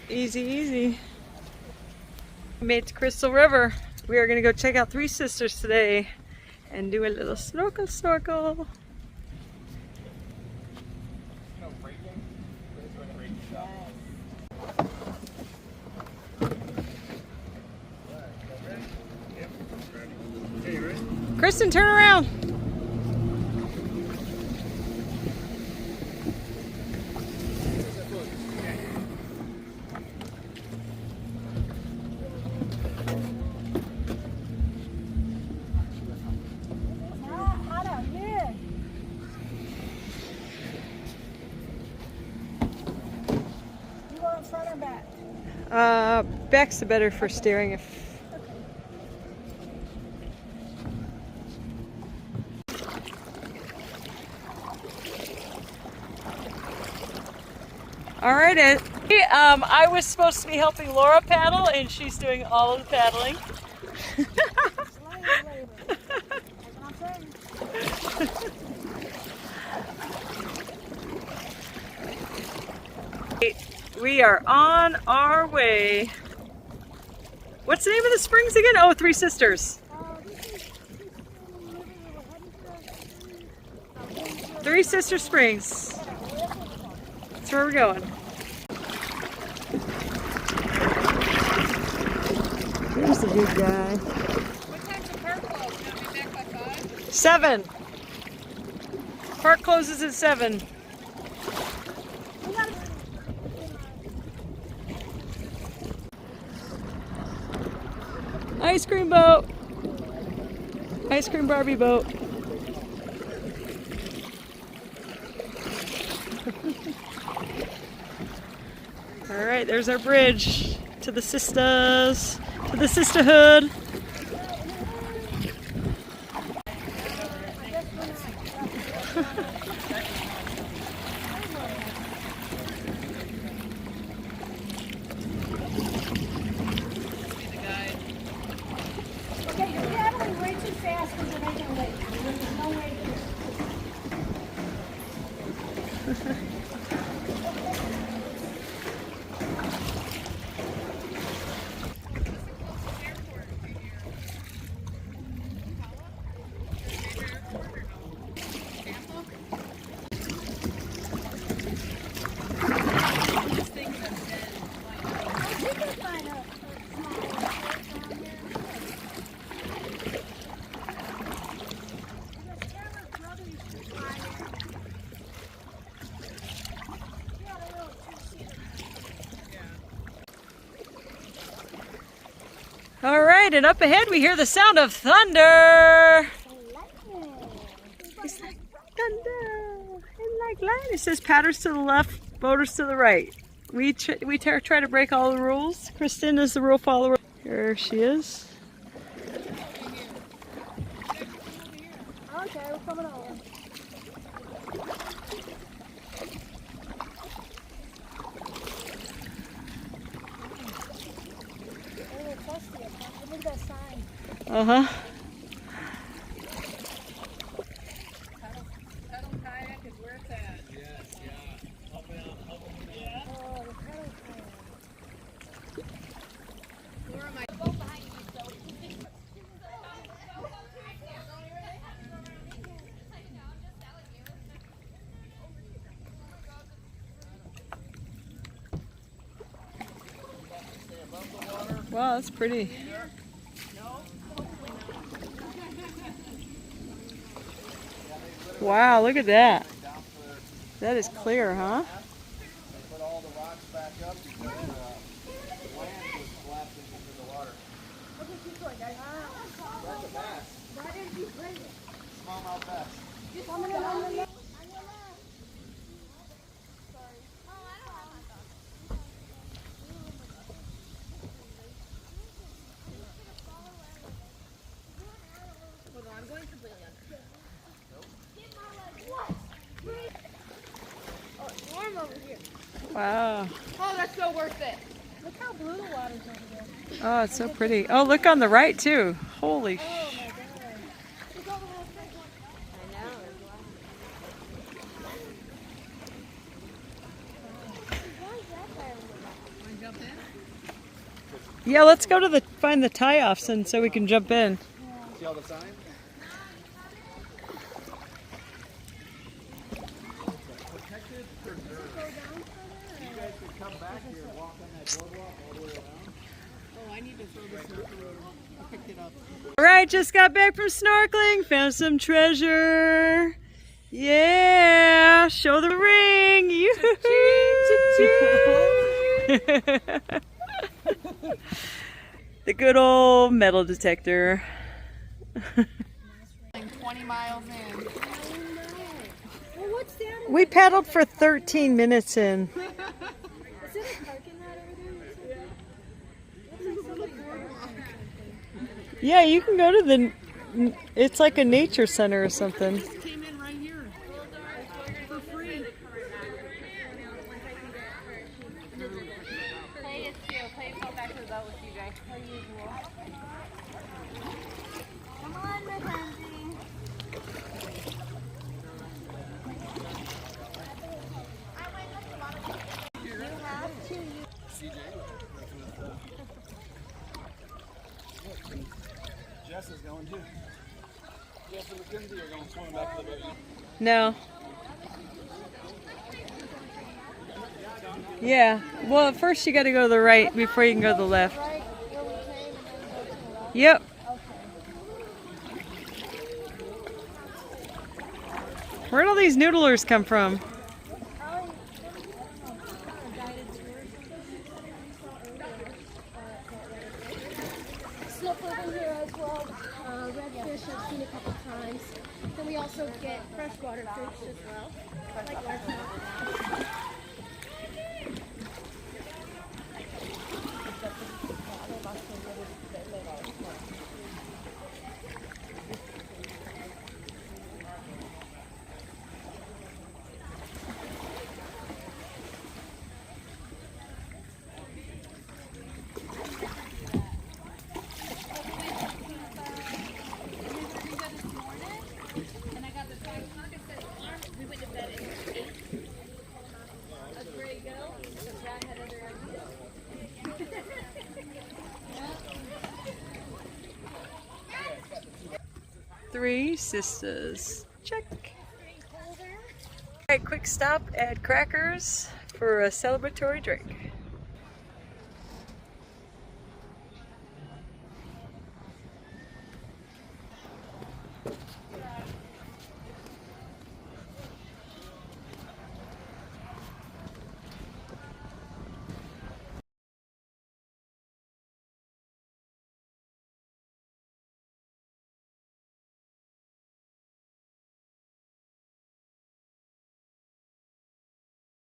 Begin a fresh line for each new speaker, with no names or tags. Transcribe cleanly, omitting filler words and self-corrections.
Easy, easy. We made it to Crystal River. We are going to go check out Three Sisters today and do a little snorkel. Kristen, turn around. Back's the better for steering. All right, I was supposed to be helping Laura paddle, and she's doing all of the paddling. We are on our way. What's the name of the springs again? Oh, Three Sisters. Three Sister Springs. That's where we're going. Here's the big guy.
What time's the park close? You want to be back by 5?
7. Park closes at 7. Ice cream boat. Ice cream Barbie boat. All right, there's our bridge to the sisters, to the sisterhood.
Okay, you're paddling way too fast because you're making late. There's no way to.
All right, and up ahead we hear the sound of thunder. It's like thunder and like lightning. It says paddlers to the left, boaters to the right. We try to break all the rules. Kristen is the rule follower. Here she is.
Okay, we're coming over. Look at that sign.
Uh-huh.
Pedal kayak is where it's at. Yes, yeah. Up and up. Yeah.
Oh, the pedal kayak.
Laura, my
Boat behind you, so.
Wow, that's pretty. Wow, look at that. That is clear, huh?
Put all the rocks back up because the land was collapsing into the water.
Okay, keep going, guys.
That's a bass.
Why didn't you bring it?
Smallmouth bass.
Coming in on the left.
I'm going completely under.
Oh, it's warm over here.
Wow.
Oh, that's so worth it.
Look how blue the water's over there.
Oh, it's so pretty. Oh, look on the right too. Holy
Oh my god. Look all the way back.
I know.
Why is that?
Yeah, let's go to find the tie-offs and so we can jump in.
See all the signs? Protected, preserved. You guys could come back here and walk on that boardwalk all the way around.
Oh, I need to throw this snorkel. I picked it up.
All right, just got back from snorkeling, found some treasure. Yeah, show the ring. The good old metal detector.
20 miles in.
Well, what's that?
We paddled for 13 minutes in.
Is it a parking lot over there?
Yeah, you can go to it's like a nature center or something.
Came in right here for free.
Come on, Mackenzie. You have to.
Jess is going too. Jess and Mackenzie are going swimming back to the boat.
No. Yeah. Well, at first you got to go to the right before you can go to the left.
Right where we came and then go to the left.
Yep. Where'd all these noodlers come from?
Probably, a guided tour or something. Snowflake here as well. Redfish I've seen a couple times. Then we also get freshwater fish as well, like largemouth.
Three sisters. Check. All right, quick stop at Crackers for a celebratory drink.